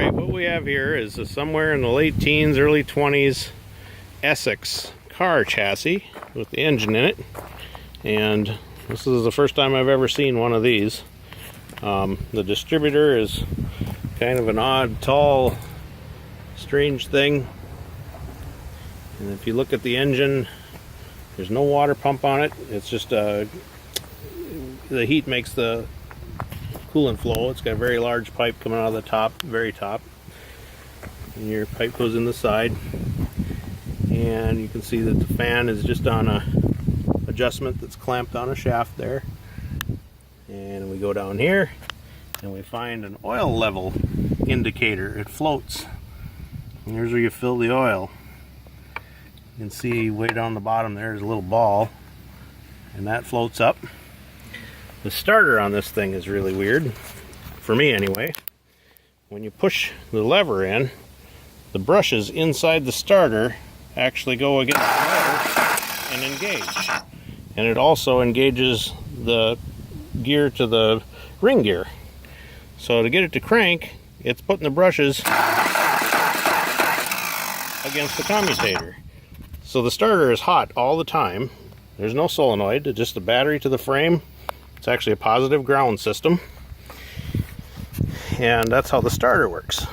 Alright, what we have here is somewhere in the late teens, early 20s Essex car chassis with the engine in it. And this is the first time I've ever seen one of these. The distributor is kind of an odd, tall, strange thing. And if you look at the engine, there's no water pump on it. It's just the heat makes the coolant flow. It's got a very large pipe coming out of the top, very top. And your pipe goes in the side. And you can see that the fan is just on a adjustment that's clamped on a shaft there. And we go down here and we find an oil level indicator. It floats. And here's where you fill the oil. You can see way down the bottom there's a little ball, and that floats up. The starter on this thing is really weird, for me anyway. When you push the lever in, the brushes inside the starter actually go against the lever and engage. And it also engages the gear to the ring gear. So to get it to crank, it's putting the brushes against the commutator. So the starter is hot all the time. There's no solenoid, it's just a battery to the frame. It's actually a positive ground system. And that's how the starter works.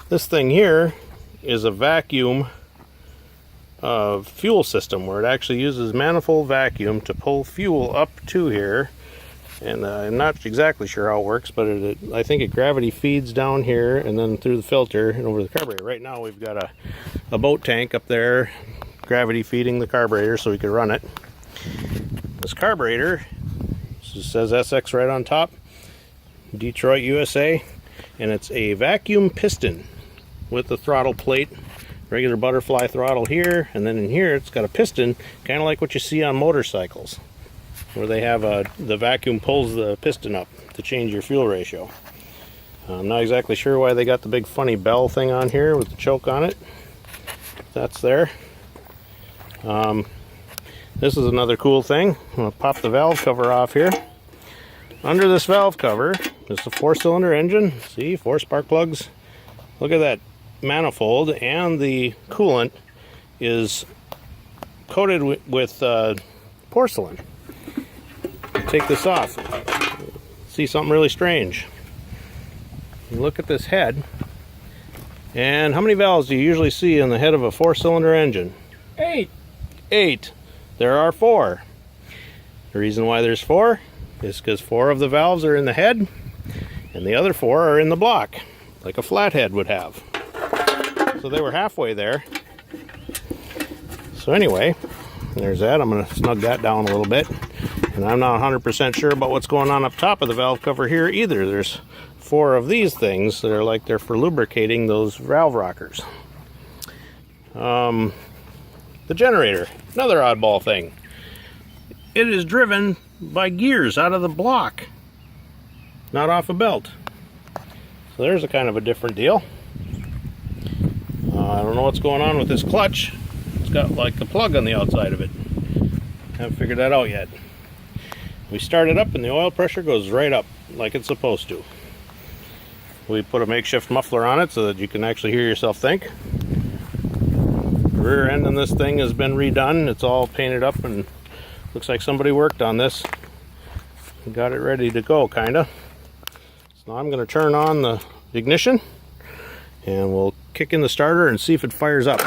This thing here is a vacuum fuel system where it actually uses manifold vacuum to pull fuel up to here. And I'm not exactly sure how it works, but I think it gravity feeds down here and then through the filter and over the carburetor. Right now we've got a boat tank up there, gravity feeding the carburetor so we could run it. This carburetor says Essex right on top, Detroit, USA, and it's a vacuum piston with a throttle plate, regular butterfly throttle here, and then in here it's got a piston, kind of like what you see on motorcycles, where they have the vacuum pulls the piston up to change your fuel ratio. I'm not exactly sure why they got the big funny bell thing on here with the choke on it. That's there. This is another cool thing. I'm going to pop the valve cover off here. Under this valve cover is the 4-cylinder engine. See, 4 spark plugs. Look at that manifold, and the coolant is coated with porcelain. Take this off. See something really strange. You look at this head, and how many valves do you usually see in the head of a 4-cylinder engine? 8. 8. There are 4. The reason why there's 4 is because 4 of the valves are in the head and the other 4 are in the block, like a flathead would have. So they were halfway there. So anyway, there's that. I'm going to snug that down a little bit. And I'm not 100% sure about what's going on up top of the valve cover here either. There's 4 of these things that are like they're for lubricating those valve rockers. The generator, another oddball thing. It is driven by gears out of the block, not off a belt. So there's a kind of a different deal. I don't know what's going on with this clutch. It's got like a plug on the outside of it. Haven't figured that out yet. We start it up and the oil pressure goes right up like it's supposed to. We put a makeshift muffler on it so that you can actually hear yourself think. The rear end on this thing has been redone. It's all painted up and looks like somebody worked on this. Got it ready to go, kinda. So now I'm going to turn on the ignition and we'll kick in the starter and see if it fires up.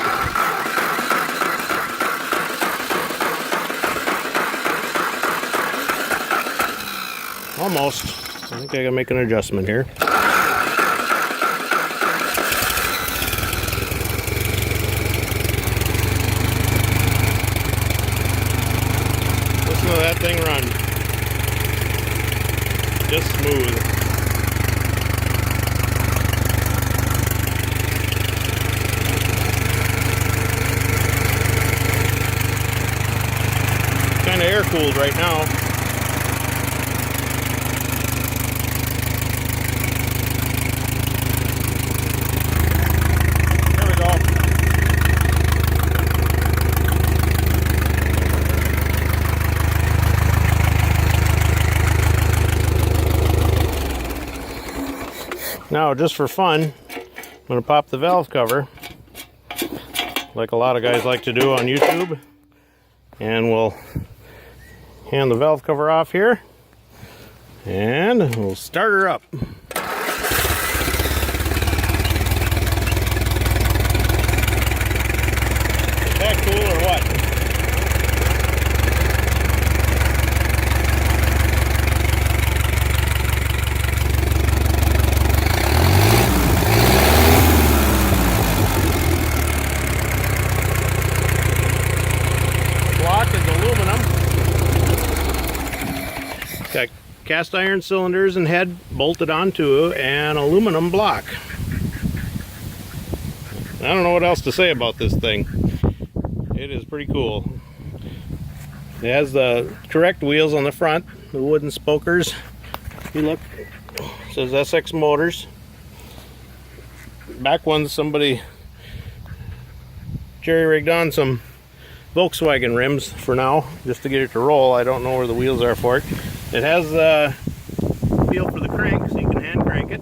Almost. I think I gotta make an adjustment here. Listen to that thing run. Just smooth. Kind of air cooled right now. Now, just for fun, I'm going to pop the valve cover, like a lot of guys like to do on YouTube. And we'll hand the valve cover off here. And we'll start her up. Is that cool or what? Block is aluminum. Got cast iron cylinders and head bolted onto an aluminum block. I don't know what else to say about this thing. It is pretty cool. It has the correct wheels on the front, the wooden spokers. You look, it says Essex Motors. Back ones, somebody jerry-rigged on some Volkswagen rims for now, just to get it to roll. I don't know where the wheels are for it. It has the feel for the crank, so you can hand crank it.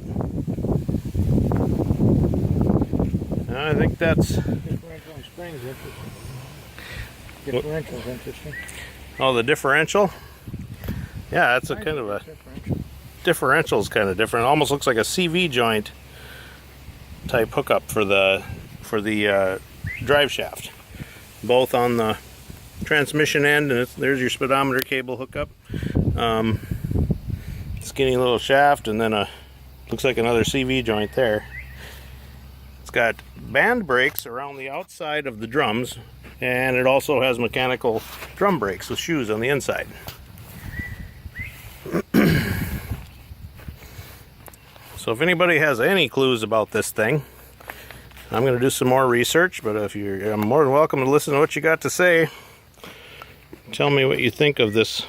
I think that's... Differential and springs, interesting. Differential's interesting. Oh, the differential? Yeah, that's a kind of a... Differential's kind of different. It almost looks like a CV joint type hookup for the drive shaft. Both on the transmission end, and there's your speedometer cable hookup. Skinny little shaft, and then looks like another CV joint there. It's got band brakes around the outside of the drums, and it also has mechanical drum brakes with shoes on the inside. So if anybody has any clues about this thing, I'm going to do some more research, but I'm more than welcome to listen to what you got to say. Tell me what you think of this.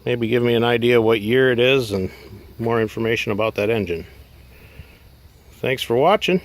Maybe give me an idea what year it is and more information about that engine. Thanks for watching.